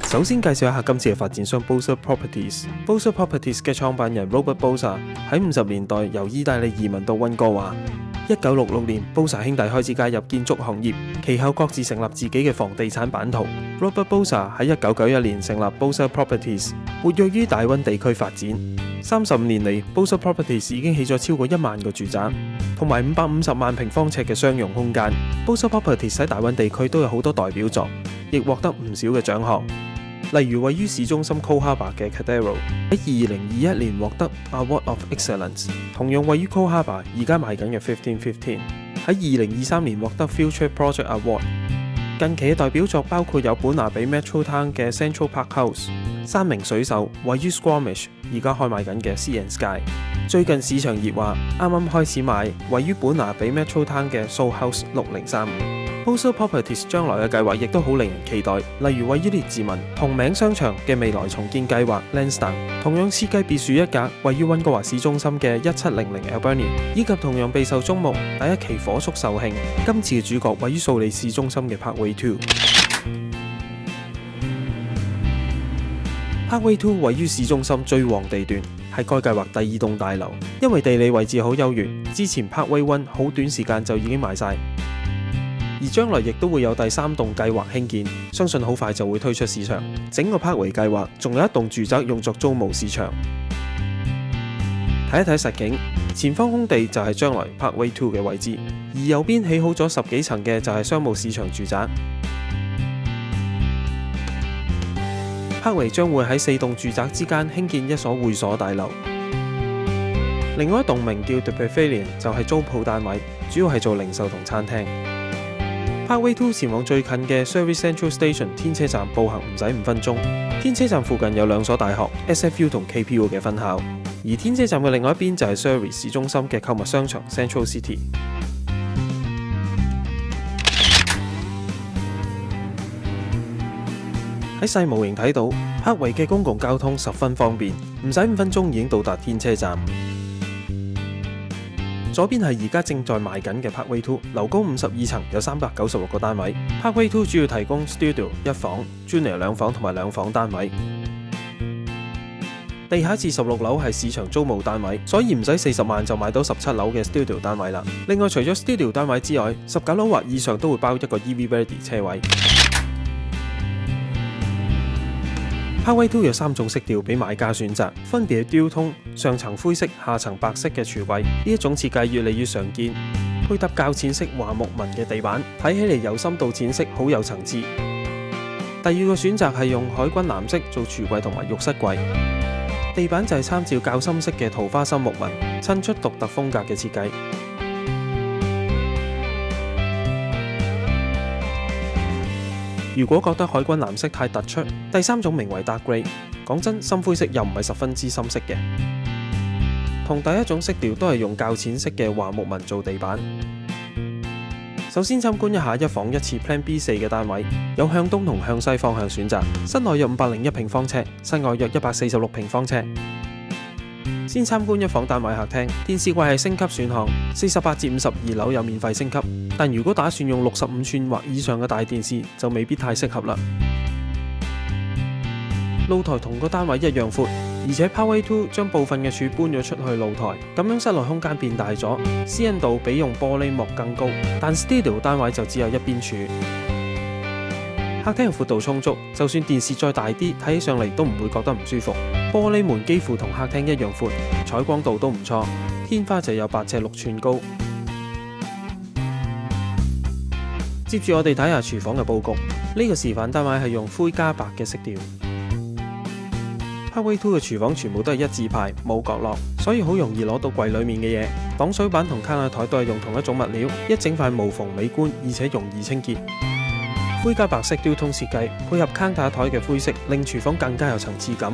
首先介紹一下今次嘅發展商 Boser Properties。Boser Properties 嘅創辦人 Robert Boser 喺50年代由意大利移民到溫哥華。1966年 Boser 兄弟開始加入建築行業，其後各自成立自己嘅房地產版圖。Robert Boser 喺1991年成立 Boser Properties， 活躍於大溫地區發展。35年嚟 ，Boser Properties 已經起咗超過1萬個住宅，同埋550萬平方尺嘅商用空間。Boser Properties 喺大溫地區都有好多代表作，亦獲得唔少嘅獎項。例如位於市中心 Coal Harbour 嘅 Cadero 喺2021年獲得 Award of Excellence， 同樣位於 Coal Harbour 而家賣緊嘅1515喺2023年獲得 Future Project Award。近期嘅代表作包括有本拿比 Metro Town 嘅 Central Park House、山明水秀位於 Squamish 而家開賣緊嘅 Sea and Sky。最近市場熱話，啱啱開始賣位於本拿比 Metro Town 嘅 Soul House 6035。Boser Properties 將來嘅計劃亦都好令人期待，例如位於列治文同名商場嘅未來重建計劃 Lansdowne， 同樣設計別墅一格位於溫哥華市中心嘅1700 Albany， 以及同樣備受矚目第一期火速售罄，今次嘅主角位於素里市中心嘅 Parkway 2。Parkway 2位於市中心最旺地段，係該計劃第2棟大樓，因為地理位置好優越，之前 Parkway 1好短時間就已經賣晒。而將來亦都會有第3棟計劃興建，相信好快就會推出市場。整個 Parkway 計劃仲有一棟住宅用作租務市場。睇一睇實景，前方空地就係將來 Parkway 2嘅位置，而右邊起好咗10幾層嘅就係商務市場住宅。Parkway 將會喺4棟住宅之間興建一所會所大樓。另外一棟名叫 The Pavilion 就係租鋪單位，主要係做零售同餐廳。Parkway 2前往最近嘅 Surrey Central Station 天車站步行唔使5分鐘。天車站附近有2所大學 SFU 同 KPU 嘅分校，而天車站嘅另外一邊就係 Surrey 市中心嘅購物商場 Central City。喺細模型睇到 Parkway 嘅公共交通十分方便，唔使5分鐘已經到達天車站。左邊係而家正在賣緊嘅 Parkway 2， 樓高52層，有396個單位。Parkway 2主要提供 Studio 1房、Junior 2房同埋2房單位。地下至16樓係市場租務單位，所以唔使40萬就買到17樓嘅 Studio 單位啦。另外除咗 Studio 單位之外，19樓或以上都會包一個 EV Ready 車位。Parkway 2有3種色調俾買家選擇，分別係雕通、上層灰色、下層白色嘅櫥櫃，呢一種設計越嚟越常見。配搭較淺色華木紋嘅地板，睇起嚟由深到淺色，好有層次。第二個選擇係用海軍藍色做櫥櫃同埋浴室櫃，地板就係參照較深色嘅桃花心木紋，襯出獨特風格嘅設計。如果覺得海軍藍色太突出，第3種名為 Dark Grey， 講真，深灰色又唔係十分之深色嘅。同第一種色調都係用較淺色嘅華木紋做地板。首先參觀一下1房1廁 Plan B4 嘅單位，有向東同向西方向選擇，室內約501平方尺，室外約146平方尺。先參觀1房單位客廳，電視櫃係升級選項，48至52樓有免費升級，但如果打算用65寸或以上嘅大電視，就未必太適合啦。露台同個單位一樣闊，而且 Parkway 2將部分嘅柱搬咗出去露台，咁樣室內空間變大咗，私隱度比用玻璃幕更高，但 Studio 單位就只有一邊柱。客廳嘅闊度充足，就算電視再大啲，睇起上嚟都唔會覺得唔舒服。玻璃門幾乎同客廳一樣闊，採光度都唔錯。天花就有8尺6寸高。接住我哋睇下廚房嘅佈局，呢個示範單位係用灰加白嘅色調。Parkway 2嘅廚房全部都係一字排，冇角落，所以好容易攞到櫃裡面嘅嘢。擋水板同卡納台都係用同一種物料，一整塊無縫美觀，而且容易清潔。灰加白色雕通設計，配合卡納台嘅灰色，令廚房更加有層次感。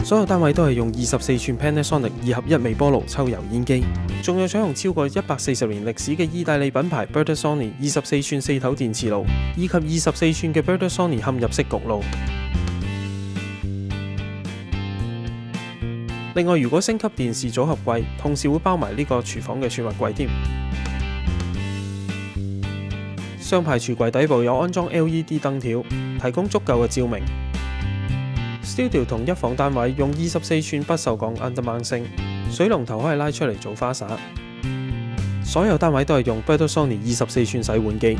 所有單位都係用24寸 Panasonic 2合1微波爐抽油煙機，仲有採用超過140年歷史嘅意大利品牌 Bertazzoni 24寸4頭電磁爐，以及24寸嘅 Bertazzoni 嵌入式焗爐。另外，如果升級電視組合櫃，同時會包埋呢個廚房嘅儲物櫃添。雙排櫥櫃底部有安裝 LED 燈條，提供足夠嘅照明。Studio 同一房單位用24寸不鏽鋼 undermount 星，水龍頭可以拉出嚟做花灑。所有單位都係用 Bertazzoni 24寸洗碗機。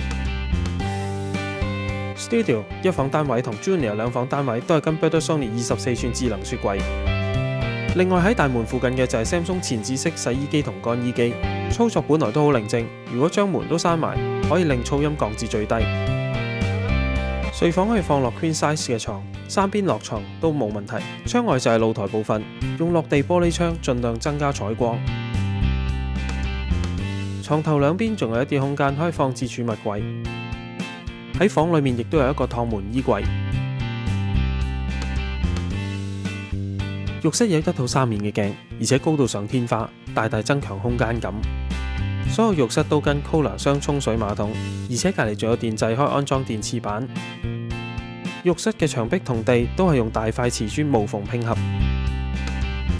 Studio 一房單位同 Junior 兩房單位都係跟 Bertazzoni 24寸智能雪櫃。另外喺大門附近嘅就係 Samsung 前置式洗衣機同乾衣機，操作本來都好寧靜，如果將門都閂埋，可以令噪音降至最低。睡房可以放落 Queen size 嘅床，三邊落床都冇問題。窗外就係露台部分，用落地玻璃窗盡量增加採光。床頭兩邊仲有一啲空間可以放置儲物櫃。喺房裏面亦都有一個趟門衣櫃。浴室有一套3面嘅鏡，而且高度上天花，大大增強空間感。所有浴室都跟 Kohler 雙沖水馬桶，而且隔籬仲有電掣可以安裝電廁板。浴室嘅牆壁同地都係用大塊瓷磚無縫拼合。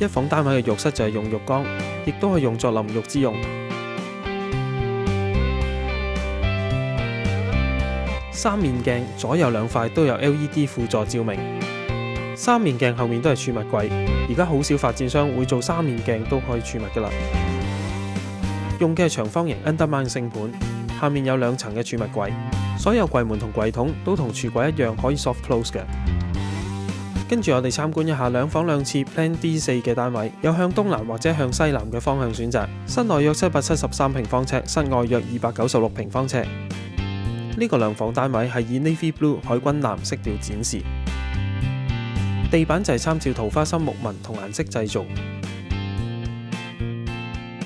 一房單位嘅浴室就係用浴缸，亦都係用作淋浴之用。3面鏡左右兩塊都有 LED 輔助照明。3面鏡後面都係儲物櫃，而家好少發展商會做3面鏡都可以儲物㗎喇。用嘅係長方形 undermount 星盤，下面有2層嘅儲物櫃，所有櫃門同櫃桶都同櫥櫃一樣可以 soft close 嘅。跟住我哋參觀一下2房2廁 Plan D4 嘅單位，有向東南或者向西南嘅方向選擇，室內約773平方尺，室外約296平方尺。呢個2房單位係以 Navy Blue 海軍藍色調展示。地板就係參照桃花心木紋同顏色製造。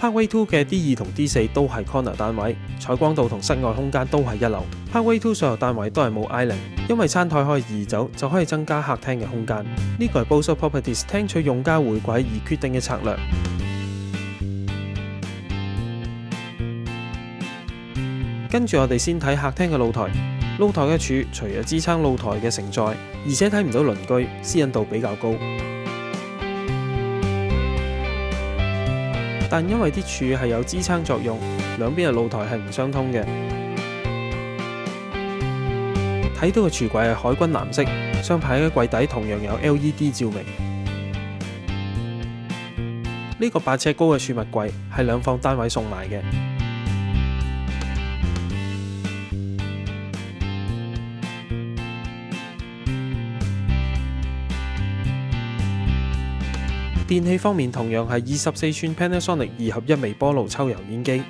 Parkway 2嘅 D2 同 D4 都係 corner 單位，採光度同室外空間都係一流。Parkway 2所有單位都係冇 island， 因為餐台可以移走，就可以增加客廳嘅空間。呢個係 Bossa Properties 聽取用家回饋而決定嘅策略。跟住我哋先睇客廳嘅露台。露台嘅柱除咗支撐露台嘅承載，而且睇唔到鄰居，私隱度比較高。但因為啲柱係有支撐作用，兩邊嘅露台係唔相通嘅。睇到嘅櫥櫃係海軍藍色，上排嘅櫃底同樣有 LED 照明。呢個8尺高嘅儲物櫃係2房單位送埋嘅。電器方面同樣係24寸 Panasonic 2合1微波爐抽油煙機，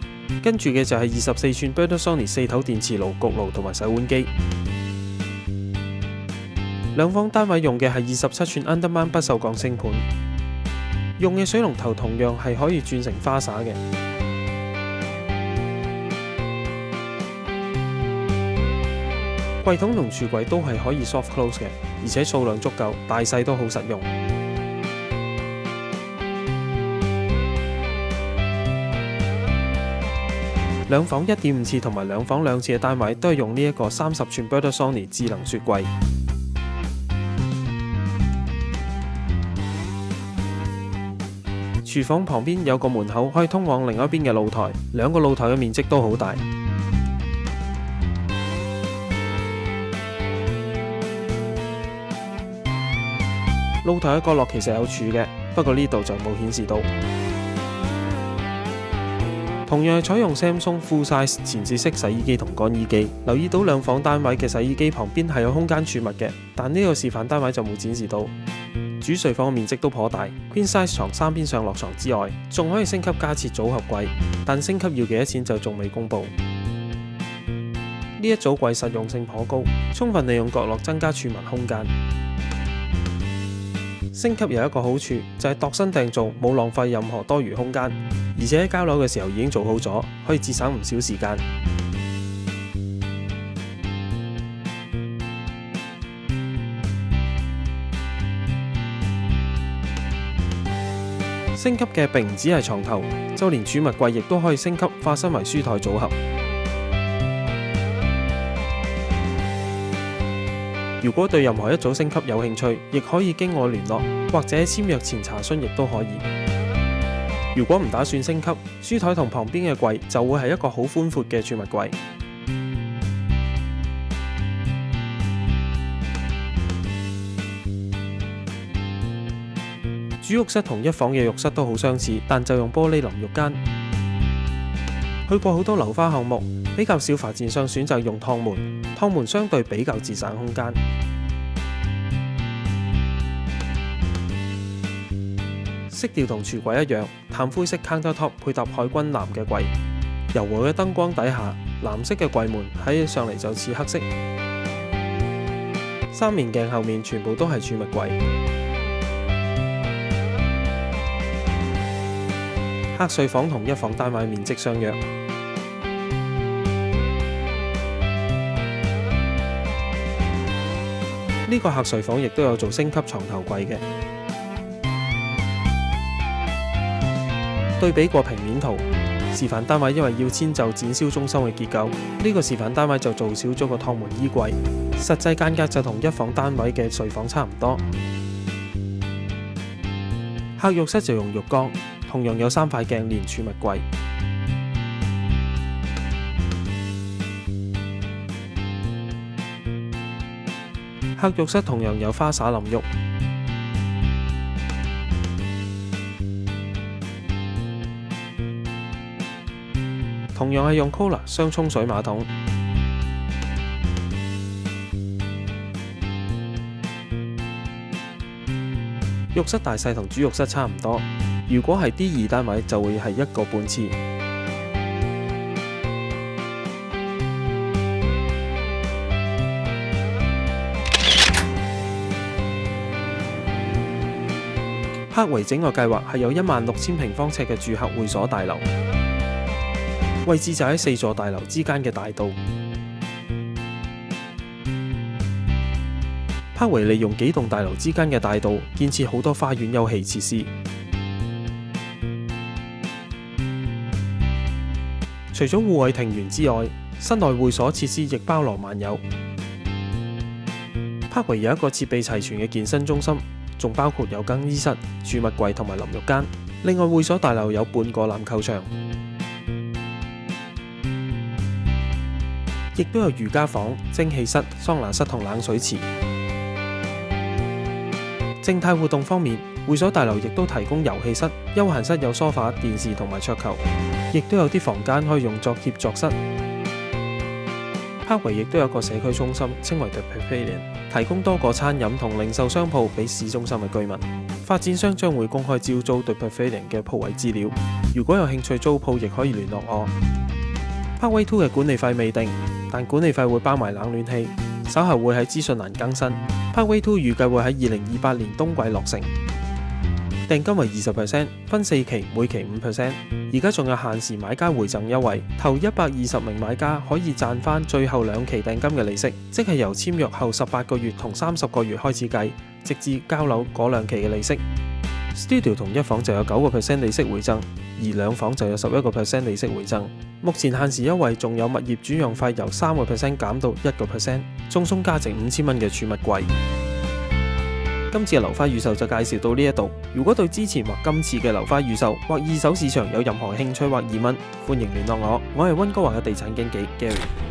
跟住嘅就係24寸 Bertazzoni 4頭電磁爐、焗爐同埋洗碗機。2房單位用嘅係27寸 undermount 不鏽鋼星盤，用嘅水龍頭同樣係可以轉成花灑嘅。櫃桶同櫥櫃都係可以 soft close 嘅，而且數量足夠，大細都好實用。2房1.5廁同埋2房2廁嘅單位都係用呢一個30寸 Bertazzoni 智能雪櫃。廚房旁邊有個門口可以通往另一邊嘅露台，2個露台嘅面積都好大。露台嘅角落其實有柱嘅，不過呢度就冇顯示到。同樣係採用 Samsung Full Size 前置式洗衣機同乾衣機。留意到2房單位嘅洗衣機旁邊係有空間儲物嘅，但呢個示範單位就冇展示到。主睡房嘅面積都頗大 ，Queen Size 床3邊上落床之外，仲可以升級加設組合櫃，但升級要幾多錢就仲未公佈。呢一組櫃實用性頗高，充分利用角落增加儲物空間。升級有一個好處就係度身訂造，冇浪費任何多餘空間，而且喺交樓嘅時候已經做好咗，可以節省唔少時間。升級嘅並唔只係床頭，就連儲物櫃亦都可以升級，化身為書台組合。如果對任何一組升級有興趣，亦可以經我聯絡，或者簽約前查詢亦都可以。如果唔打算升級，書台同旁邊嘅櫃就會係一個好寬闊嘅儲物櫃。主浴室同一房嘅浴室都好相似，但就用玻璃淋浴間。去過好多樓花項目，比較少發展商選擇用趟門，趟門相對比較節省空間。色調同櫥櫃一樣，淡灰色 countertop 配搭海軍藍嘅櫃，柔和嘅燈光底下，藍色嘅櫃門睇起上嚟就似黑色。三面鏡後面全部都係儲物櫃。客睡房同一房單位面積相若。呢個客睡房亦都有做升級床頭櫃嘅。對比過平面圖，示範單位因為要遷就展銷中心嘅結構，呢個示範單位就做少咗個趟門衣櫃，實際間隔就同一房單位嘅睡房差唔多。客浴室就用浴缸，同樣有3塊鏡連儲物櫃。客浴室同樣有花灑淋浴。同樣係用 Kohler 雙沖水馬桶。浴室大細同主浴室差唔多，如果係 D2 單位就會係1個半廁。柏維整個計劃係有16000平方尺嘅住客會所大樓。位置就喺4座大樓之間嘅大道。柏維利用幾棟大樓之間嘅大道建設好多花園休憩設施。除咗戶外庭園之外，室內會所設施亦包羅萬有。柏維有一個設備齊全嘅健身中心，仲包括有更衣室、儲物櫃同埋淋浴間。另外，會所大樓有半個籃球場。亦都有瑜伽房、蒸氣室、桑拿室同冷水池。靜態活動方面，會所大樓亦都提供遊戲室、休閒室有梳化、電視同埋桌球，亦都有啲房間可以用作協作室。柏維亦都有個社區中心，稱為 The Pavilion， 提供多個餐飲同零售商鋪俾市中心嘅居民。發展商將會公開招租 The Pavilion 嘅鋪位資料，如果有興趣租鋪，亦可以聯絡我。Parkway 2嘅管理費未定，但管理費會包埋冷暖氣，稍後會喺資訊欄更新。Parkway 2預計會喺2028年冬季落成，訂金為20%，分4期，每期5%。而家仲有限時買家回贈優惠，頭120名買家可以賺返最後2期訂金嘅利息，即係由簽約後18個月同30個月開始計，直至交樓嗰2期嘅利息。Studio 同一房就有9% 利息回贈，而2房就有11% 利息回贈。目前限時優惠仲有物業轉讓費由3% 減到1%，仲送價值5000蚊嘅儲物櫃。今次嘅樓花預售就介紹到呢一度。如果對之前或今次嘅樓花預售或二手市場有任何興趣或疑問，歡迎聯絡我。我係溫哥華嘅地產經紀 Gary。